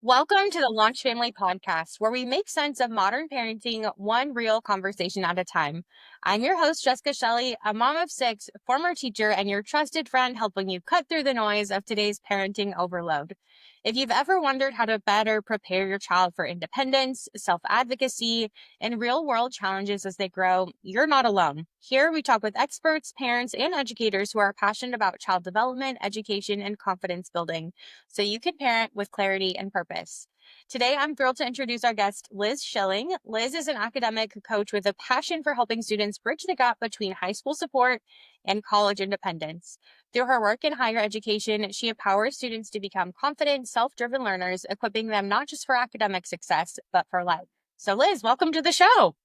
Welcome to the Launch Family Podcast, where we make sense of modern parenting one real conversation at a time. I'm your host, Jessica Shelley, a mom of six, former teacher, and your trusted friend helping you cut through the noise of today's parenting overload. If you've ever wondered how to better prepare your child for independence, self-advocacy, and real-world challenges as they grow, you're not alone. Here we talk with experts, parents, and educators who are passionate about child development, education, and confidence building so you can parent with clarity and purpose. Today, I'm thrilled to introduce our guest, Liz Schilling. Liz is an academic coach with a passion for helping students bridge the gap between high school support and college independence. Through her work in higher education, she empowers students to become confident, self-driven learners, equipping them not just for academic success, but for life. So, Liz, welcome to the show.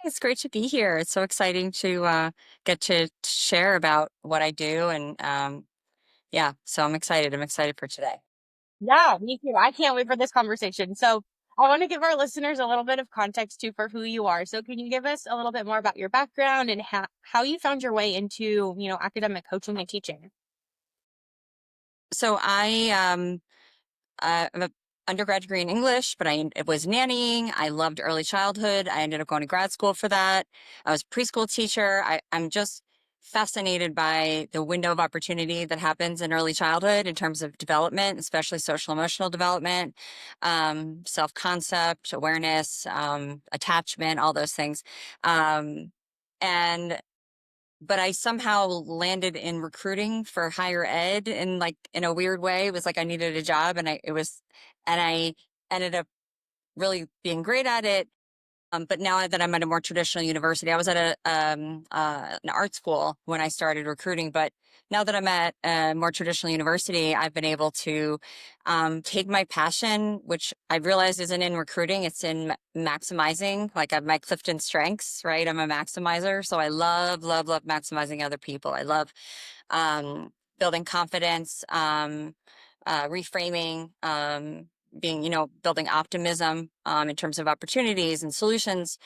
It's great to be here. It's so exciting to get to share about what I do. And yeah, so I'm excited. I'm excited for today. Yeah, me too. I can't wait for this conversation. So I want to give our listeners a little bit of context too for who you are. So can you give us a little bit more about your background and how you found your way into, academic coaching and teaching? So I'm a undergrad degree in English, but it was nannying. I loved early childhood. I ended up going to grad school for that. I was a preschool teacher. I'm just fascinated by the window of opportunity that happens in early childhood in terms of development, especially social emotional development, self-concept, awareness, attachment, all those things. Um, and but I somehow landed in recruiting for higher ed in a weird way. It was like I needed a job and I ended up really being great at it. But now that I'm at a more traditional university, I was at an art school when I started recruiting. But now that I'm at a more traditional university, I've been able to take my passion, which I've realized isn't in recruiting, it's in maximizing. Like I have my Clifton strengths, right? I'm a maximizer, so I love, love, love maximizing other people. I love building confidence, reframing. Being, building optimism in terms of opportunities and solutions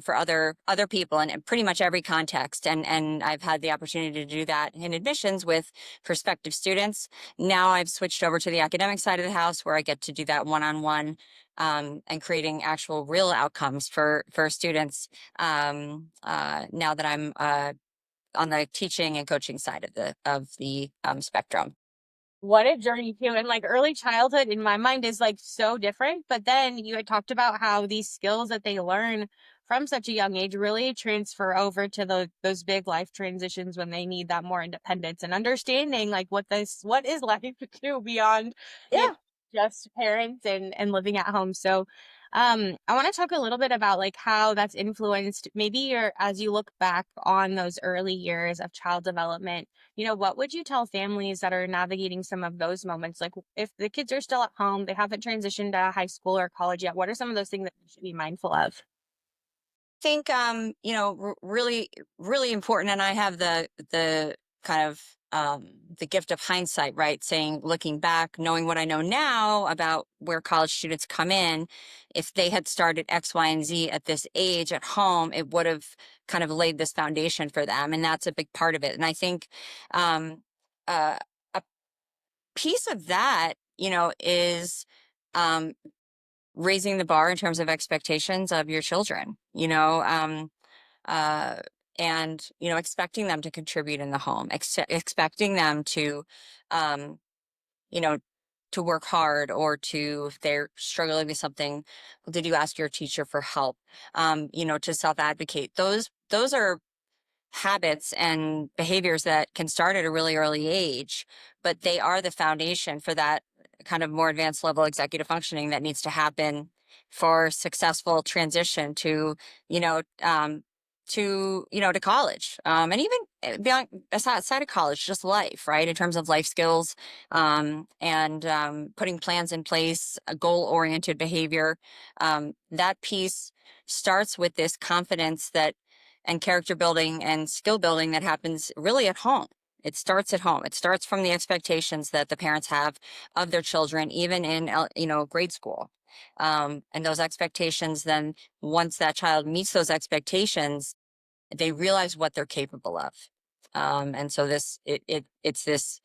for other people in pretty much every context. And I've had the opportunity to do that in admissions with prospective students. Now I've switched over to the academic side of the house where I get to do that one-on-one and creating actual real outcomes for students now that I'm on the teaching and coaching side of the spectrum. What a journey too. And like early childhood in my mind is like so different. But then you had talked about how these skills that they learn from such a young age really transfer over to those big life transitions when they need that more independence and understanding like what is life to do beyond you know, Yeah. just parents and living at home. So I want to talk a little bit about like how that's influenced maybe your as you look back on those early years of child development, what would you tell families that are navigating some of those moments? Like if the kids are still at home, they haven't transitioned to high school or college yet, what are some of those things that you should be mindful of? Think really really important, and I have the kind of the gift of hindsight, right? Saying, looking back, knowing what I know now about where college students come in, if they had started X, Y, and Z at this age at home, it would have kind of laid this foundation for them, and that's a big part of it. And I think um a piece of that, is um raising the bar in terms of expectations of your children, uh, and, expecting them to contribute in the home, expecting them to, um, you know, to work hard, or to, if they're struggling with something, well, did you ask your teacher for help? To self-advocate. Those are habits and behaviors that can start at a really early age, but they are the foundation for that kind of more advanced level executive functioning that needs to happen for successful transition to, you know, um, to college, and even beyond, aside of college, just life, right? In terms of life skills, and putting plans in place, a goal-oriented behavior. That piece starts with this confidence that and character building and skill building that happens really at home. It starts at home. It starts from the expectations that the parents have of their children, even in, grade school. And those expectations, then once that child meets those expectations, they realize what they're capable of. And so it's this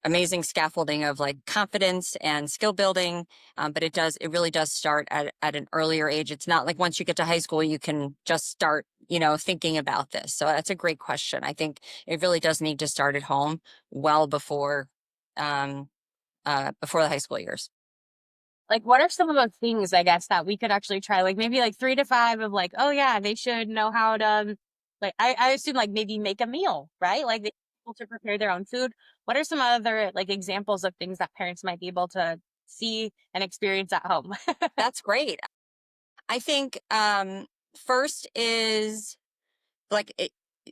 amazing scaffolding of like confidence and skill building. But it really does start at an earlier age. It's not like once you get to high school, you can just start, thinking about this. So that's a great question. I think it really does need to start at home well um, before the high school years. Like, what are some of the things, I guess, that we could actually try? Like, maybe like 3 to 5 of like, oh yeah, they should know how to, like, I assume like maybe make a meal, right? Like, they able to prepare their own food. What are some other like examples of things that parents might be able to see and experience at home? That's great. I think first is like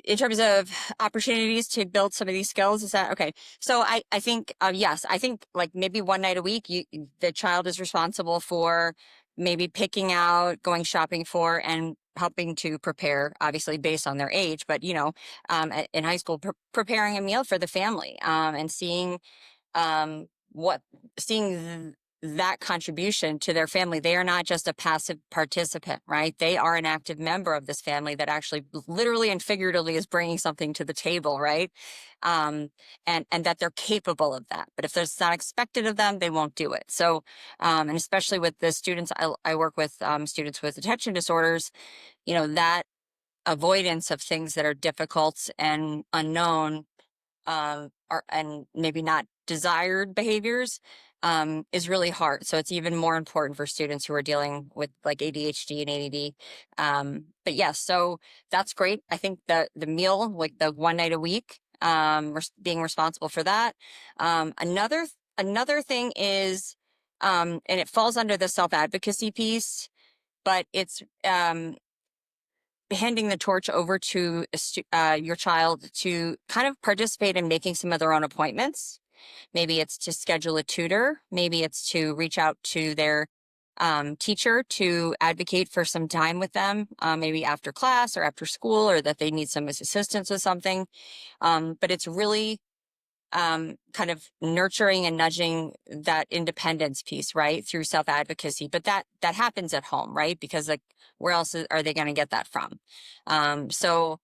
in terms of opportunities to build some of these skills. Is that okay? So I think yes, I think like maybe one night a week the child is responsible for maybe picking out, going shopping for, and helping to prepare, obviously based on their age, but in high school, preparing a meal for the family, and what seeing that contribution to their family. They are not just a passive participant, right? They are an active member of this family that actually literally and figuratively is bringing something to the table, right? um and that they're capable of that. But if it's not expected of them, they won't do it. So and especially with the students I work with, students with attention disorders, that avoidance of things that are difficult and unknown, are, and maybe not desired behaviors, is really hard. So it's even more important for students who are dealing with like ADHD and ADD. But yes, so that's great. I think the meal, like the one night a week, being responsible for that. Another thing is, and it falls under the self-advocacy piece, but it's handing the torch over to your child to kind of participate in making some of their own appointments. Maybe it's to schedule a tutor. Maybe it's to reach out to their teacher to advocate for some time with them, maybe after class or after school, or that they need some assistance with something. But it's really kind of nurturing and nudging that independence piece, right, through self-advocacy. But that happens at home, right? Because like, where else are they going to get that from? So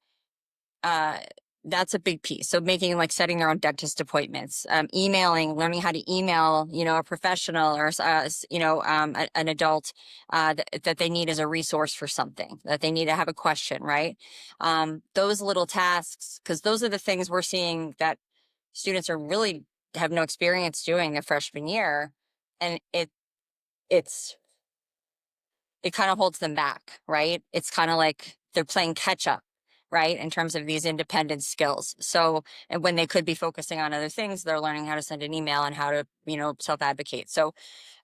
uh, that's a big piece. So making, like, setting their own dentist appointments, emailing, learning how to email, a professional or an adult, that they need as a resource for something, that they need to have a question, right? Those little tasks, because those are the things we're seeing that students are really have no experience doing their freshman year, and it's it kind of holds them back, right? It's kind of like they're playing catch up, right, in terms of these independent skills. So, and when they could be focusing on other things, they're learning how to send an email and how to, self advocate. So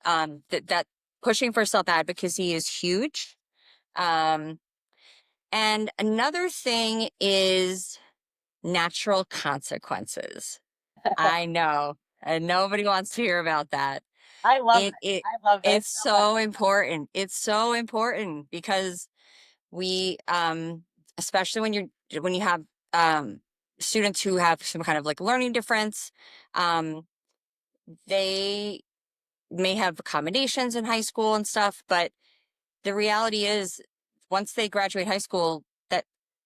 that pushing for self advocacy is huge. um and another thing is natural consequences. I know, and nobody wants to hear about that. I love It it. it I love it it's so much. so important. It's so important because we, especially when you have students who have some kind of like learning difference, um, they may have accommodations in high school and stuff, but the reality is, once they graduate high school, that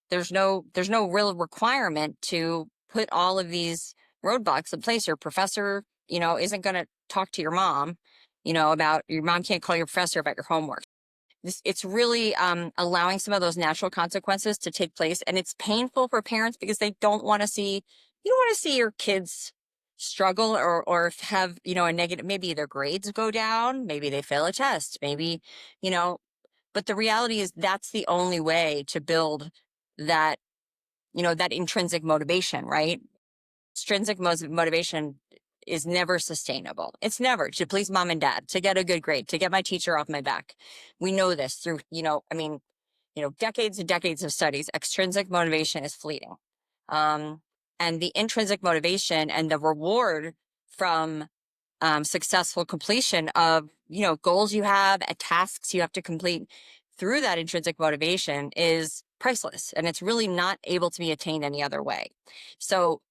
there's no real requirement to put all of these roadblocks in place. Your professor, isn't going to talk to your mom, about your mom can't call your professor about your homework. It's really allowing some of those natural consequences to take place, and it's painful for parents because they don't want to see you don't want to see your kids struggle, or have, a negative, maybe their grades go down, maybe they fail a test, maybe, you know but the reality is that's the only way to build that, that intrinsic motivation, right? Extrinsic motivation is never sustainable. It's never to please mom and dad, to get a good grade, to get my teacher off my back. We know this through, decades and decades of studies. Extrinsic motivation is fleeting. Um, and the intrinsic motivation and the reward from successful completion of, goals you have, tasks you have to complete through that intrinsic motivation is priceless, and it's really not able to be attained any other way. So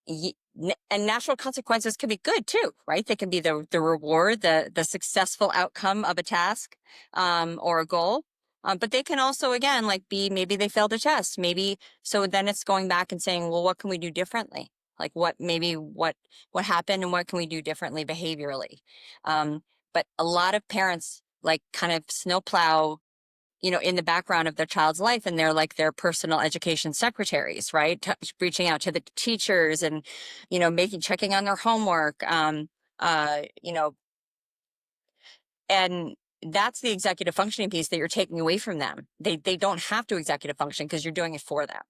and natural consequences can be good too, right? They can be the reward, the successful outcome of a task, or a goal. But they can also, again, like, be maybe they failed a test, maybe. So then it's going back and saying, well, what can we do differently? Like what happened and what can we do differently behaviorally? Um, but a lot of parents like kind of snowplow, in the background of their child's life, and they're like their personal education secretaries, right? Reaching out to the teachers and, checking on their homework. Uh, you know, and that's the executive functioning piece that you're taking away from them. They don't have to executive function because you're doing it for them,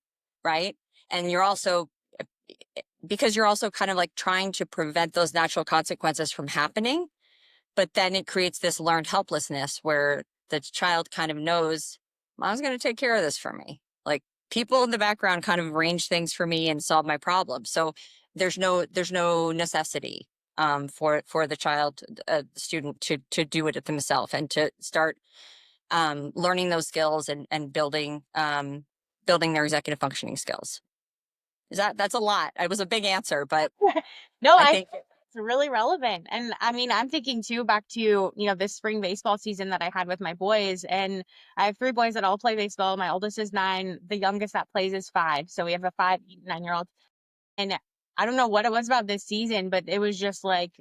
right? And you're also because you're also kind of like trying to prevent those natural consequences from happening, but then it creates this learned helplessness where the child kind of knows mom's going to take care of this for me. Like people in the background kind of arrange things for me and solve my problems. So there's no necessity for the child, student to do it themselves and to start learning those skills and building their executive functioning skills. That's a lot. It was a big answer, but No, I I think think it's really relevant. And I mean, I'm thinking too back to, this spring baseball season that I had with my boys. And I have three boys that all play baseball. My oldest is 9. The youngest that plays is 5. So we have a 5, 8, 9-year old. And I don't know what it was about this season, but it was just like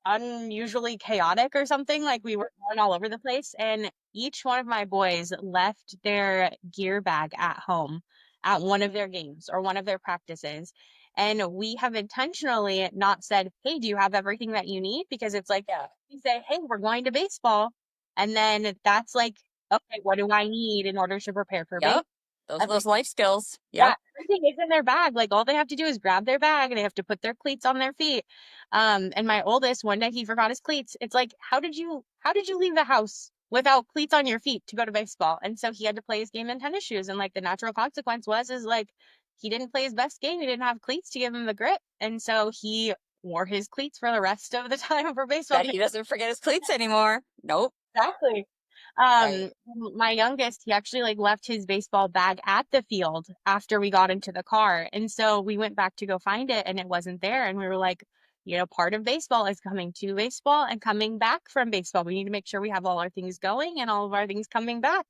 unusually chaotic or something. Like we were going all over the place. And each one of my boys left their gear bag at home at one of their games or one of their practices. And we have intentionally not said, hey, do you have everything that you need? Because it's like, yeah. we say, hey, we're going to baseball. And then that's like, okay, what do I need in order to prepare for baseball? Yep. Those life skills. Yeah, Yep. everything is in their bag. Like all they have to do is grab their bag and they have to put their cleats on their feet. And my oldest, one day he forgot his cleats. It's like, how did you leave the house without cleats on your feet to go to baseball? And so he had to play his game in tennis shoes. And like the natural consequence is like he didn't play his best game. He didn't have cleats to give him the grip. And so he wore his cleats for the rest of the time for baseball. Bet he doesn't forget his cleats anymore. Nope. Exactly. Right. My youngest, he actually like left his baseball bag at the field after we got into the car. And so we went back to go find it and it wasn't there. And we were like, part of baseball is coming to baseball and coming back from baseball. We need to make sure we have all our things going and all of our things coming back.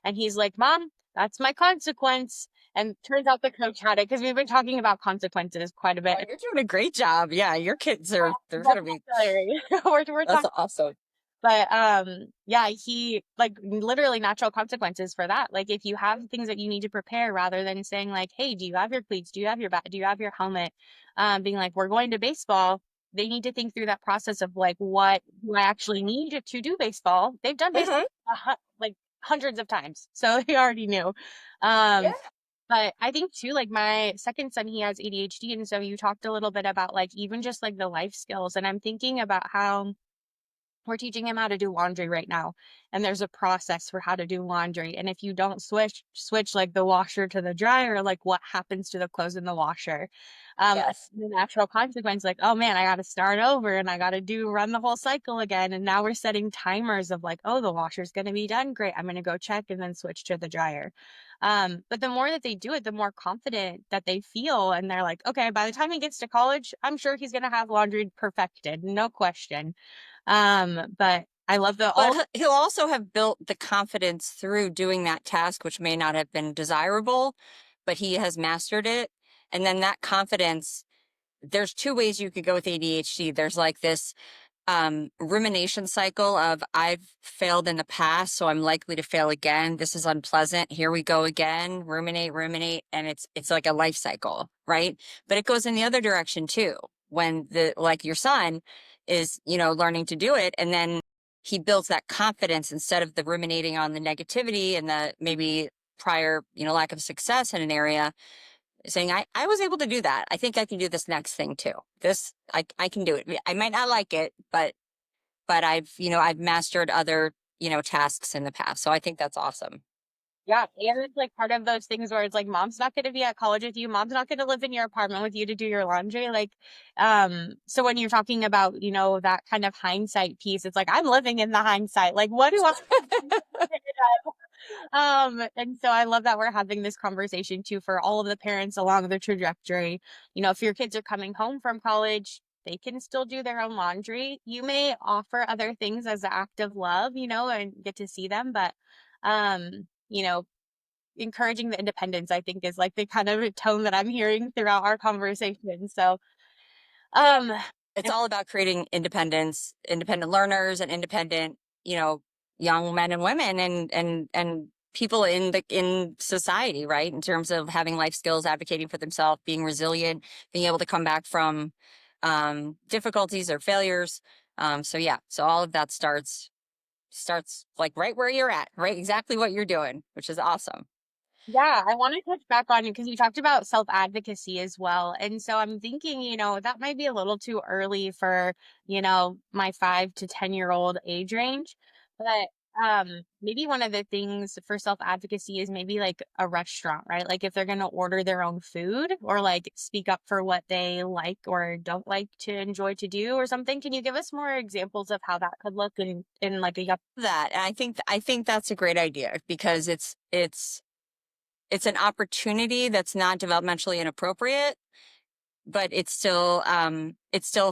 And he's like, Mom, that's my consequence. And turns out the coach had it because we've been talking about consequences quite a Oh, bit. you're doing a great job. Yeah, your kids they're gonna be Vocabulary. We're that's talking. awesome. But yeah, he like literally natural consequences for that. Like if you have things that you need to prepare rather than saying like, hey, do you have your cleats? Do you have your bat? Do you have your helmet? Being like, we're going to baseball. They need to think through that process of like, what do I actually need to do baseball? They've done baseball Hmm. like hundreds of times, so they already knew. Yeah. Um, but I think too, like my second son, he has ADHD, and so you talked a little bit about like even just like the life skills, and I'm thinking about how we're teaching him how to do laundry right now. And there's a process for how to do laundry. And if you don't switch like the washer to the dryer, like what happens to the clothes in the washer? Yes. The natural consequence, like, oh man, I got to start over and I got to run the whole cycle again. And now we're setting timers of like, oh, the washer's going to be done. Great. I'm going to go check and then switch to the dryer. But the more that they do it, the more confident that they feel. And they're like, okay, by the time he gets to college, I'm sure he's going to have laundry perfected. No question. But I love the But all. he'll also have built the confidence through doing that task, which may not have been desirable, but he has mastered it. And then that confidence, there's two ways you could go with ADHD. There's like this rumination cycle of I've failed in the past, so I'm likely to fail again. This is unpleasant. Here we go again. Ruminate, and it's like a life cycle, right? But it goes in the other direction too. When the like your son is, learning to do it, and then he builds that confidence instead of the ruminating on the negativity and the maybe prior, lack of success in an area, saying, I was able to do that. I think I can do this next thing too. I can do it. I might not like it, but I've mastered other, tasks in the past. So I think that's awesome. Yeah, and it's like part of those things where it's like mom's not going to be at college with you, mom's not going to live in your apartment with you to do your laundry. Like, so when you're talking about, that kind of hindsight piece, it's like I'm living in the hindsight. Like, what do I? And so I love that we're having this conversation too for all of the parents along the trajectory. If your kids are coming home from college, they can still do their own laundry. You may offer other things as an act of love, and get to see them, but um, you know, encouraging the independence, I think, is like the kind of tone that I'm hearing throughout our conversation. So, um, It's all about creating independence, independent learners and independent, you know, young men and women and people in society, right? In terms of having life skills, advocating for themselves, being resilient, being able to come back from difficulties or failures. So yeah, so all of that starts like right where you're at, right? Exactly what you're doing, which is awesome. Yeah, I want to touch back on you because you talked about self-advocacy as well. And so I'm thinking, that might be a little too early for, my 5 to 10-year-old age range. But maybe one of the things for self-advocacy is maybe like a restaurant, right? Like if they're going to order their own food or like speak up for what they like or don't like to enjoy to do or something. Can you give us more examples of how that could look in like a young. That and I think that's a great idea because it's an opportunity that's not developmentally inappropriate, but it still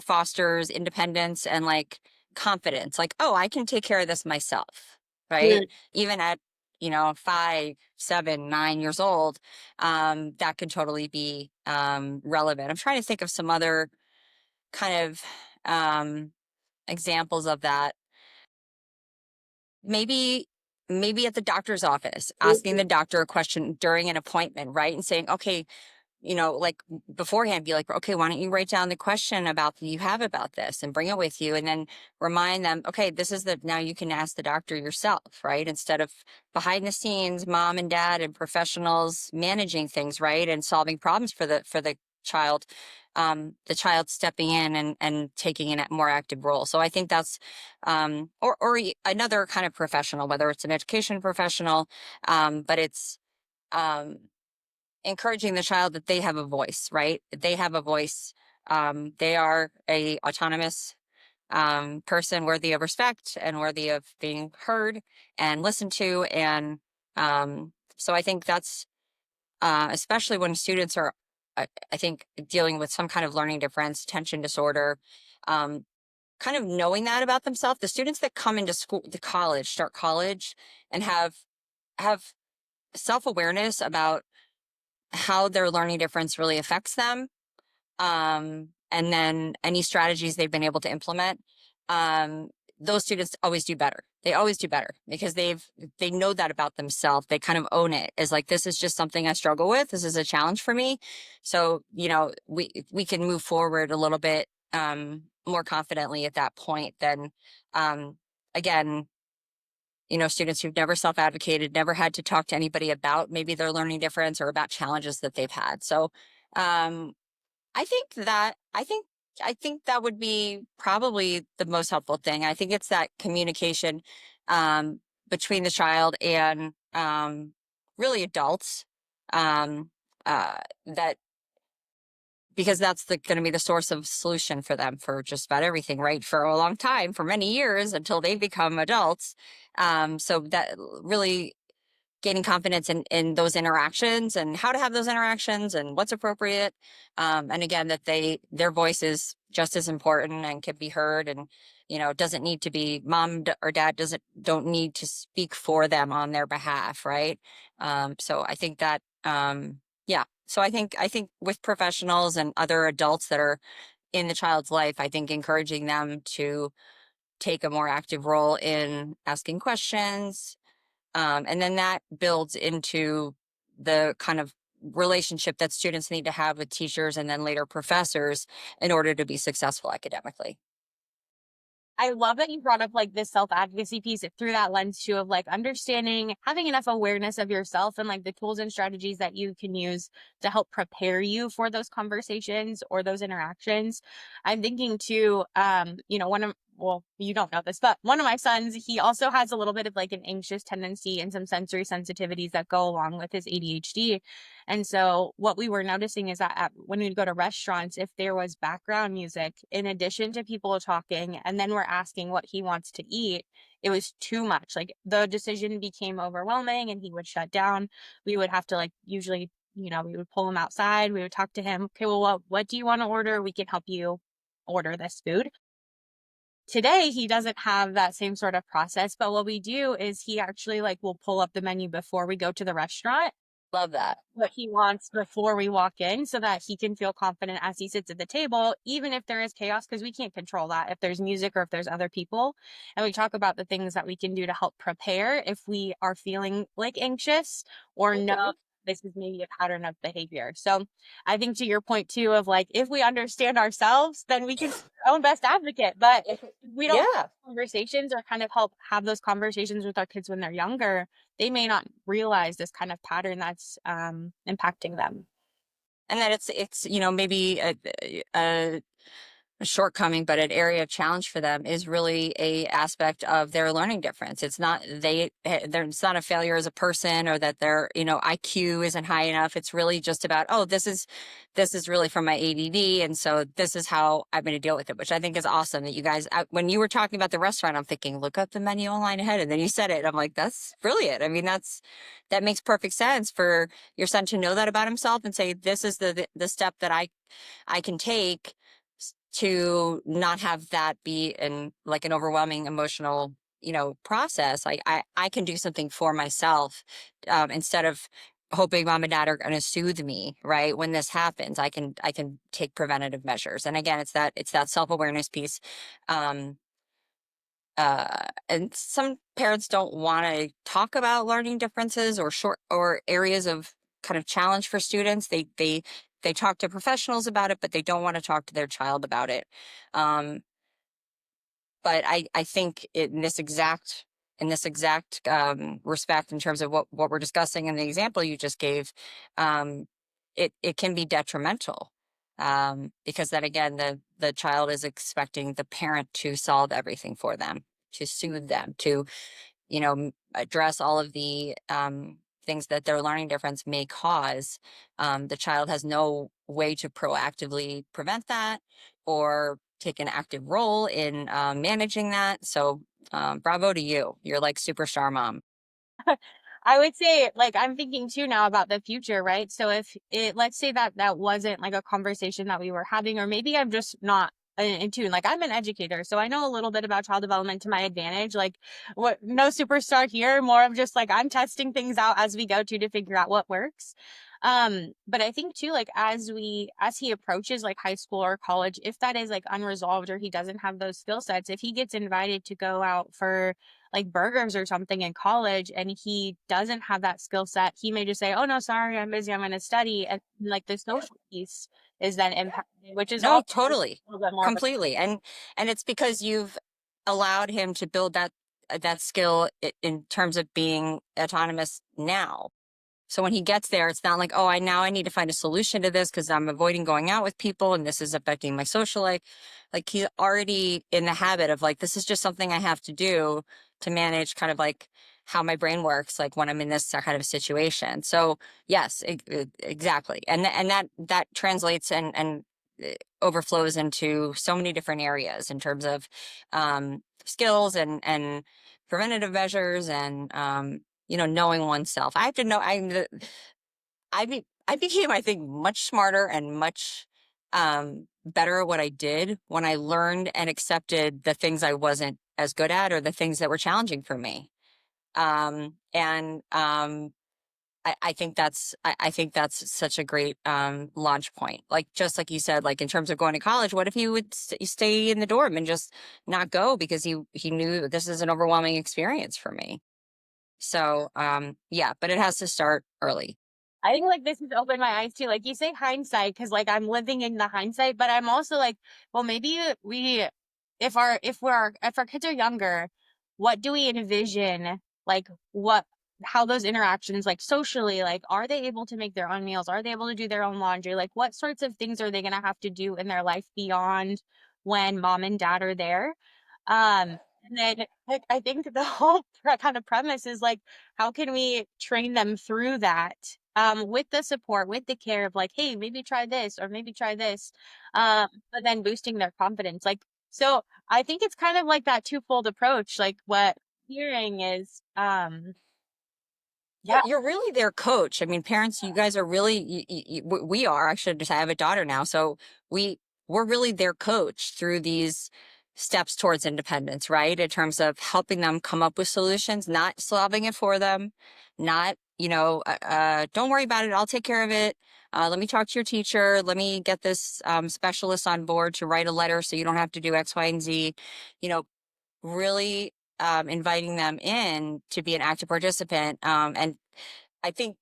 fosters independence and like confidence. Like, oh, I can take care of this myself, right? Even at 5, 7, 9 years old, that could totally be relevant. I'm trying to think of some other kind of examples of that. Maybe maybe at the doctor's office, asking the doctor a question during an appointment, right? And saying, okay, like beforehand, be like, okay, why don't you write down the question about you have about this and bring it with you, and then remind them, okay, this is now you can ask the doctor yourself, right? Instead of behind the scenes, mom and dad and professionals managing things, right, and solving problems for the child, the child stepping in and taking a more active role. So I think that's another kind of professional, whether it's an education professional, but it's um, encouraging the child that they have a voice, right? They have a voice. They are a autonomous person worthy of respect and worthy of being heard and listened to. And so I think that's especially when students are, I think, dealing with some kind of learning difference, attention disorder, um, kind of knowing that about themselves. The students that come into school, the college, start college, and have self awareness about how their learning difference really affects them, and then any strategies they've been able to implement, um, those students always do better. They always do better because they know that about themselves. They kind of own it as like, this is just something I struggle with. This is a challenge for me. So, we can move forward a little bit more confidently at that point than again, students who've never self-advocated, never had to talk to anybody about maybe their learning difference or about challenges that they've had. So um, I think that would be probably the most helpful thing. I think it's that communication um, between the child and really adults, um, that because that's going to be the source of solution for them for just about everything, right? For a long time, for many years until they become adults. So that really gaining confidence in those interactions and how to have those interactions and what's appropriate. And again, that their voice is just as important and can be heard, and doesn't need to be or dad don't need to speak for them on their behalf, right? So I think that yeah. So I think with professionals and other adults that are in the child's life, I think encouraging them to take a more active role in asking questions, and then that builds into the kind of relationship that students need to have with teachers and then later professors in order to be successful academically. I love that you brought up like this self-advocacy piece through that lens too of like understanding, having enough awareness of yourself and like the tools and strategies that you can use to help prepare you for those conversations or those interactions. I'm thinking too, well, you don't know this, but one of my sons, he also has a little bit of like an anxious tendency and some sensory sensitivities that go along with his ADHD. And so what we were noticing is that when we go to restaurants, if there was background music, in addition to people talking, and then we're asking what he wants to eat, it was too much. Like the decision became overwhelming and he would shut down. We would have to like usually, we would pull him outside. We would talk to him. Okay, well, what do you want to order? We can help you order this food. today he doesn't have that same sort of process, but what we do is he actually like will pull up the menu before we go to the restaurant, Love that. what he wants before we walk in so that he can feel confident as he sits at the table, even if there is chaos, because we can't control that if there's music or if there's other people. And we talk about the things that we can do to help prepare if we are feeling like anxious or know Okay. this is maybe a pattern of behavior. So I think to your point too of like if we understand ourselves, then we can be our own best advocate. But if we don't have Yeah. conversations or kind of help have those conversations with our kids when they're younger, they may not realize this kind of pattern that's impacting them. And that it's, maybe a shortcoming, but an area of challenge for them is really a aspect of their learning difference. It's not it's not a failure as a person or that their IQ isn't high enough. It's really just about, oh, this is really from my ADD, and so this is how I'm going to deal with it. Which I think is awesome that you guys. When you were talking about the restaurant, I'm thinking look up the menu online ahead, and then you said it. I'm like, that's brilliant. I mean, that makes perfect sense for your son to know that about himself and say this is the step that I can take to not have that be an overwhelming emotional process. I can do something for myself, instead of hoping mom and dad are going to soothe me right when this happens. I can take preventative measures, and again it's that self-awareness piece. um and some parents don't want to talk about learning differences or short or areas of kind of challenge for students. They talk to professionals about it, but they don't want to talk to their child about it. Um, but I think in this exact respect, in terms of what we're discussing and the example you just gave, um, it can be detrimental, because then again the child is expecting the parent to solve everything for them, to soothe them, to address all of the things that their learning difference may cause. The child has no way to proactively prevent that or take an active role in managing that. So, bravo to you. You're like superstar mom. I would say, like, I'm thinking too now about the future, right? So if let's say that that wasn't like a conversation that we were having, or maybe I'm just not in tune. Like, I'm an educator, so I know a little bit about child development to my advantage. Like, what, no superstar here, more of just like I'm testing things out as we go to figure out what works. But I think too, like, as he approaches like high school or college, if that is like unresolved or he doesn't have those skill sets, if he gets invited to go out for like burgers or something in college and he doesn't have that skill set, he may just say, "Oh no, sorry, I'm busy, I'm going to study." And like the social piece is then impacted, which is No, also a totally, little bit more of a completely, and it's because you've allowed him to build that skill in terms of being autonomous now. So when he gets there, it's not like, oh, I need to find a solution to this because I'm avoiding going out with people and this is affecting my social life. Like he's already in the habit of like, this is just something I have to do to manage kind of like how my brain works, like when I'm in this kind of situation. So yes, exactly. And that translates and overflows into so many different areas in terms of skills and preventative measures and knowing oneself. I have to know. I became, I think, much smarter and much better at what I did when I learned and accepted the things I wasn't as good at or the things that were challenging for me. And I think that's such a great launch point. Like just like you said, like in terms of going to college, what if he would stay in the dorm and just not go because he knew this is an overwhelming experience for me. So, yeah, but it has to start early. I think like this has opened my eyes too. Like you say hindsight, because like I'm living in the hindsight, but I'm also like, well, maybe we, if our kids are younger, what do we envision? Like what, how those interactions, like socially, like are they able to make their own meals? Are they able to do their own laundry? Like what sorts of things are they going to have to do in their life beyond when mom and dad are there? And then like I think the whole kind of premise is like, how can we train them through that? With the support, with the care of like, hey, maybe try this or maybe try this, but then boosting their confidence. Like, so I think it's kind of like that twofold approach. Like what I'm hearing is, Yeah, yeah, you're really their coach. I mean, parents, you guys are really, we are actually, just I have a daughter now. So we, we're really their coach through these steps towards independence, right? In terms of helping them come up with solutions, not solving it for them, not, don't worry about it, I'll take care of it. Let me talk to your teacher. Let me get this specialist on board to write a letter so you don't have to do X, Y, and Z. You know, really inviting them in to be an active participant. And I think,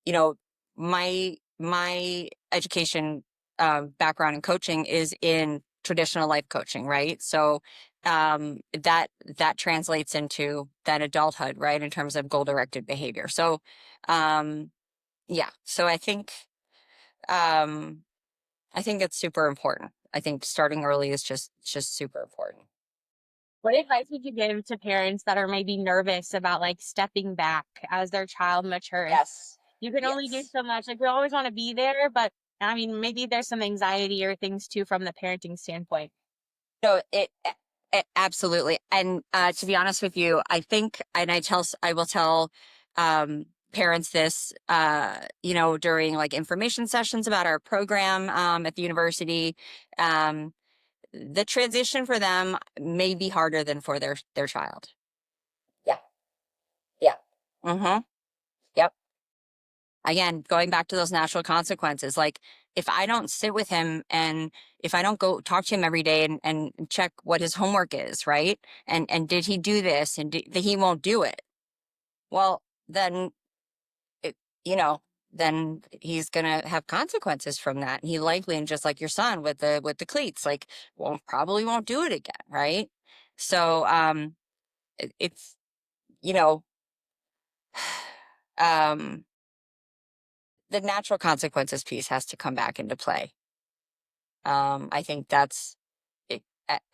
you know, my education background in coaching is in traditional life coaching, right? So that translates into that adulthood, right, in terms of goal directed behavior. So um, yeah, so um, I think it's super important. I think starting early is just super important. What advice would you give to parents that are maybe nervous about like stepping back as their child matures? Yes. You can only do Yes. so much. Like we always want to be there, but I mean, maybe there's some anxiety or things too from the parenting standpoint. No, it absolutely. And to be honest with you, I think, and I will tell parents this, during like information sessions about our program at the university. Um, the transition for them may be harder than for their child. Yeah. Yeah. Mm-hmm. Yep. Again, going back to those natural consequences, like if I don't sit with him and if I don't go talk to him every day and check what his homework is, right? And did he do this and he won't do it. Well, then, it, you know, then he's going to have consequences from that. He likely, and just like your son with the cleats, like probably won't do it again. Right. So, it's, you know, um, the natural consequences piece has to come back into play. I think that's it,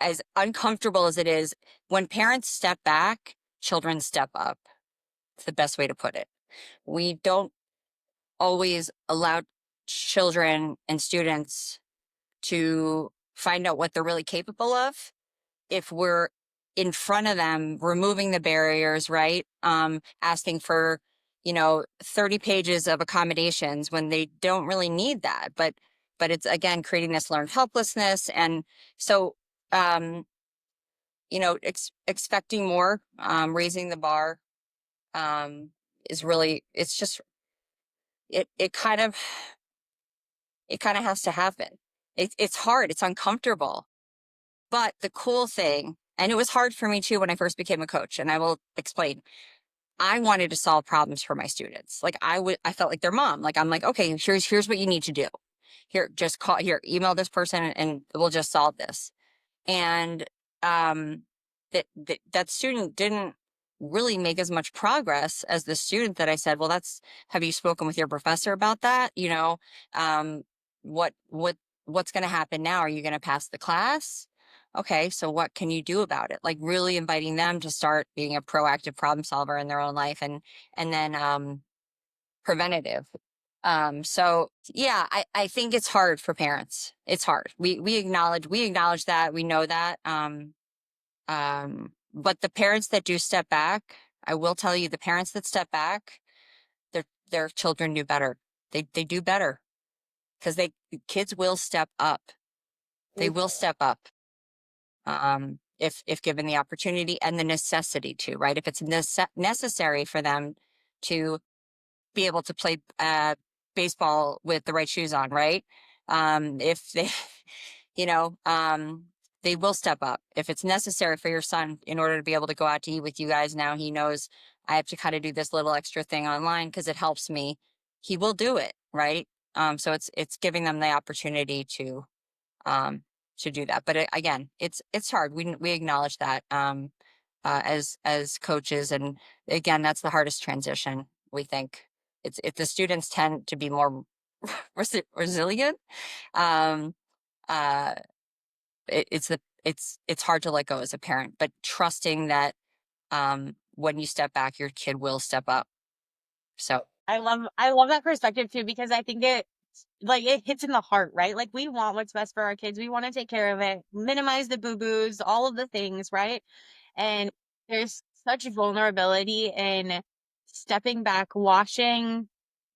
as uncomfortable as it is. When parents step back, children step up. It's the best way to put it. We don't always allow children and students to find out what they're really capable of if we're in front of them, removing the barriers, right? Asking for, 30 pages of accommodations when they don't really need that. But it's again creating this learned helplessness. And so expecting more, raising the bar, um, is really, it's just, it kind of has to happen. It's hard. It's uncomfortable. But the cool thing, and it was hard for me too when I first became a coach, and I will explain. I wanted to solve problems for my students. Like I felt like their mom. Like I'm like, okay, here's what you need to do. Here, just email this person and we'll just solve this. And um, that student didn't really make as much progress as the student that I said, well, have you spoken with your professor about that? Um, what what's going to happen now? Are you going to pass the class? Okay, so what can you do about it? Like really inviting them to start being a proactive problem solver in their own life, and then preventative. So yeah, I think it's hard for parents. It's hard. We acknowledge that, we know that. But the parents that do step back, I will tell you, the parents that step back, their children do better. They do better because kids will step up. They will step up. If given the opportunity and the necessity to, right? If it's necessary for them to be able to play baseball with the right shoes on, right? If they, you know, they will step up. If it's necessary for your son in order to be able to go out to eat with you guys, now he knows I have to kind of do this little extra thing online because it helps me. He will do it, right? So it's giving them the opportunity um, to do that. But again, it's hard. We acknowledge that as coaches, and again, that's the hardest transition. We think it's the students tend to be more resilient. Um, uh, it's hard to let go as a parent, but trusting that when you step back, your kid will step up. So I love that perspective too, because I think it hits in the heart, right? Like we want what's best for our kids. We want to take care of it, minimize the boo-boos, all of the things, right? And there's such vulnerability in stepping back, watching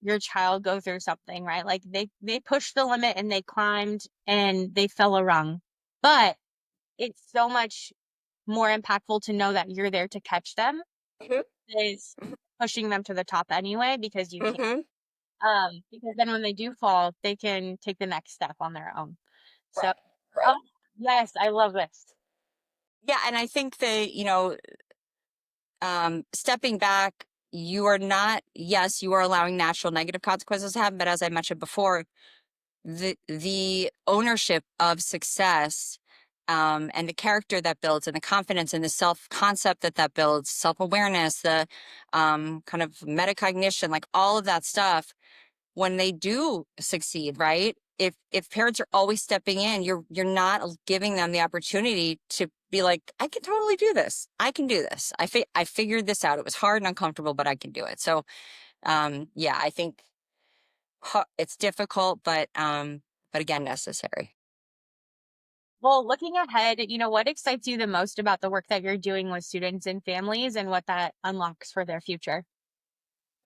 your child go through something, right? Like they pushed the limit and they climbed and they fell a rung. But it's so much more impactful to know that you're there to catch them Mhm, is pushing them to the top anyway, because you can. mhm. Because then when they do fall, they can take the next step on their own. So, Right, right. oh, yes, I love this. Yeah, and I think that, stepping back, you are not, yes, you are allowing natural negative consequences to happen, but as I mentioned before, the ownership of success, and the character that builds and the confidence and the self concept that builds, self awareness, the kind of metacognition, like all of that stuff, when they do succeed, right? If parents are always stepping in, you're not giving them the opportunity to be like, I can totally do this. I can do this. I figured this out. It was hard and uncomfortable, but I can do it. So yeah, I think it's difficult, but again, necessary. Well, looking ahead, what excites you the most about the work that you're doing with students and families and what that unlocks for their future?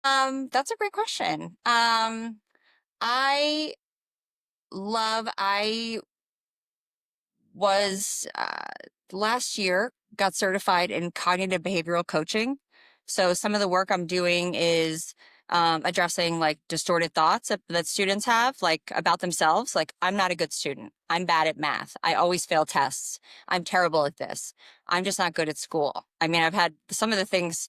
That's a great question. I I was last year got certified in cognitive behavioral coaching. So some of the work I'm doing is addressing like distorted thoughts that students have, like about themselves. Like, I'm not a good student. I'm bad at math. I always fail tests. I'm terrible at this. I'm just not good at school. I mean, I've had some of the things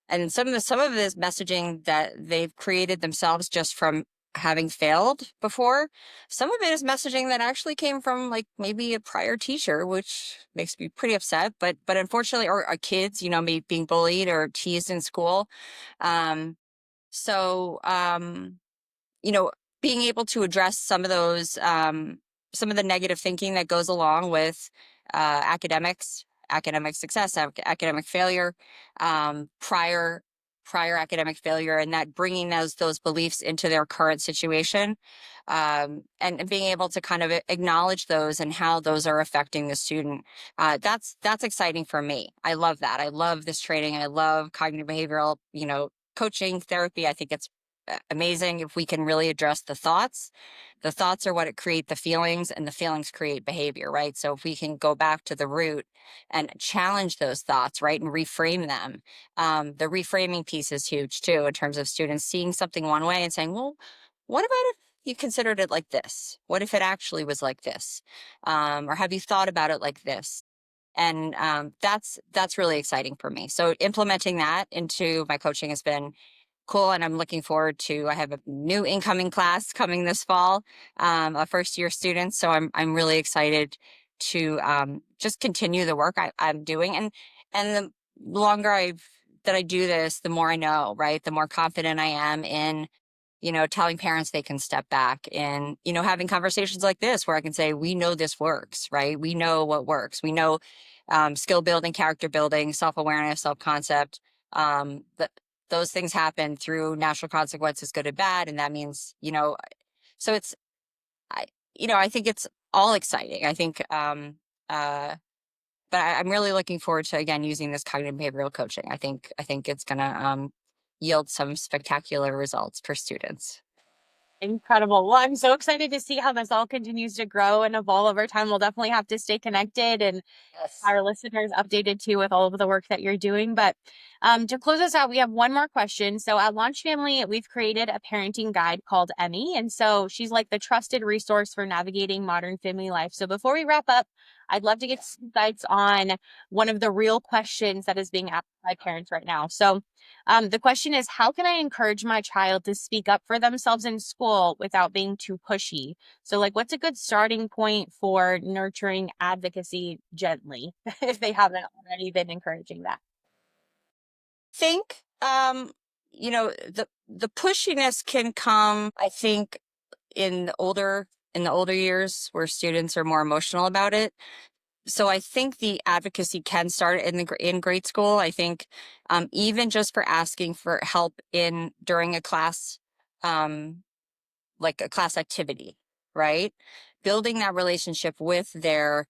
and some of this messaging that they've created themselves just from having failed before. Some of it is messaging that actually came from like maybe a prior teacher, which makes me pretty upset. But unfortunately, or kids, maybe being bullied or teased in school. Um, so you know, being able to address some of the negative thinking that goes along with academics, academic success, academic failure, prior academic failure, and that bringing those beliefs into their current situation, and being able to kind of acknowledge those and how those are affecting the student. That's exciting for me. I love that. I love this training. I love cognitive behavioral, coaching therapy. I think it's amazing if we can really address the thoughts. The thoughts are what create the feelings, and the feelings create behavior, right? So if we can go back to the root and challenge those thoughts, right, and reframe them, the reframing piece is huge too, in terms of students seeing something one way and saying, well, what about if you considered it like this? What if it actually was like this? Or have you thought about it like this? And that's really exciting for me. So implementing that into my coaching has been cool, and I'm looking forward to. I have a new incoming class coming this fall, a first year student. So I'm really excited to just continue the work I'm doing, and the longer I do this, the more I know, right? The more confident I am in telling parents they can step back, and, having conversations like this where I can say, we know this works, right? We know what works. We know skill building, character building, self awareness, self concept. That those things happen through natural consequences, good and bad. And that means, so I, I think it's all exciting. I think, uh, but I'm really looking forward to, again, using this cognitive behavioral coaching. I think it's going to yield some spectacular results for students. Incredible. Well, I'm so excited to see how this all continues to grow and evolve over time. We'll definitely have to stay connected and Yes. our listeners updated too with all of the work that you're doing. But to close us out, we have one more question. So at Launch Family, we've created a parenting guide called Emmy. And so she's like the trusted resource for navigating modern family life. So before we wrap up, I'd love to get some insights on one of the real questions that is being asked by parents right now. So the question is, how can I encourage my child to speak up for themselves in school without being too pushy? So, like, what's a good starting point for nurturing advocacy gently if they haven't already been encouraging that? Think the pushiness can come, I think, in the older years where students are more emotional about it. So I think the advocacy can start in grade school. I think even just for asking for help in during a class, um, like a class activity, right? Building that relationship with their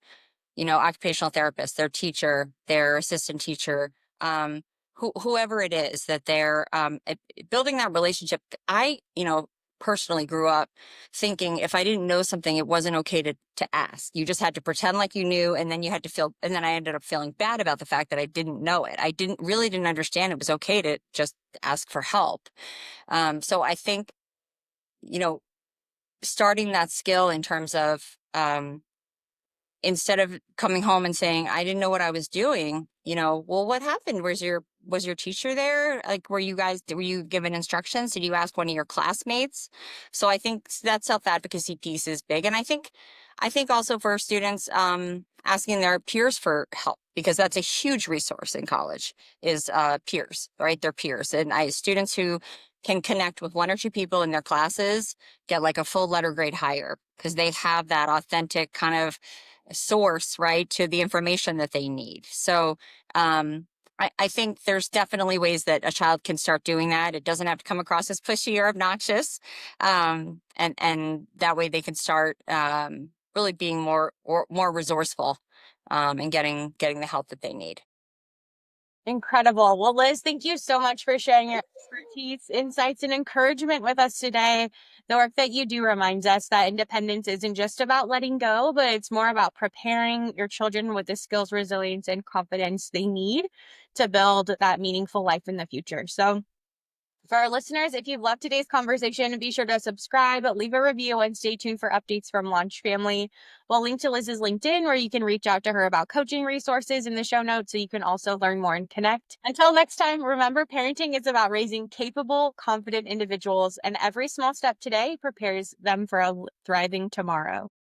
occupational therapist, their teacher, their assistant teacher, whoever it is that they're building that relationship. I personally grew up thinking if I didn't know something, it wasn't okay to ask. You just had to pretend like you knew, and then you had to feel, and then I ended up feeling bad about the fact that I didn't know it. I didn't understand it was okay to just ask for help. So I think, you know, starting that skill in terms of, instead of coming home and saying, I didn't know what I was doing, well, what happened? Was your teacher there? Like, were you given instructions? Did you ask one of your classmates? So I think that self-advocacy piece is big. And I think also for students, asking their peers for help, because that's a huge resource in college is, peers, right? Their peers. And students who can connect with one or two people in their classes get like a full letter grade higher because they have that authentic kind of source, right, to the information that they need. So I think there's definitely ways that a child can start doing that. It doesn't have to come across as pushy or obnoxious. And that way they can start really being more resourceful, and getting the help that they need. Incredible. Well, Liz, thank you so much for sharing your expertise, insights, and encouragement with us today. The work that you do reminds us that independence isn't just about letting go, but it's more about preparing your children with the skills, resilience, and confidence they need to build that meaningful life in the future. So, for our listeners, if you've loved today's conversation, be sure to subscribe, leave a review, and stay tuned for updates from Launch Family. We'll link to Liz's LinkedIn where you can reach out to her about coaching resources in the show notes so you can also learn more and connect. Until next time, remember, parenting is about raising capable, confident individuals, and every small step today prepares them for a thriving tomorrow.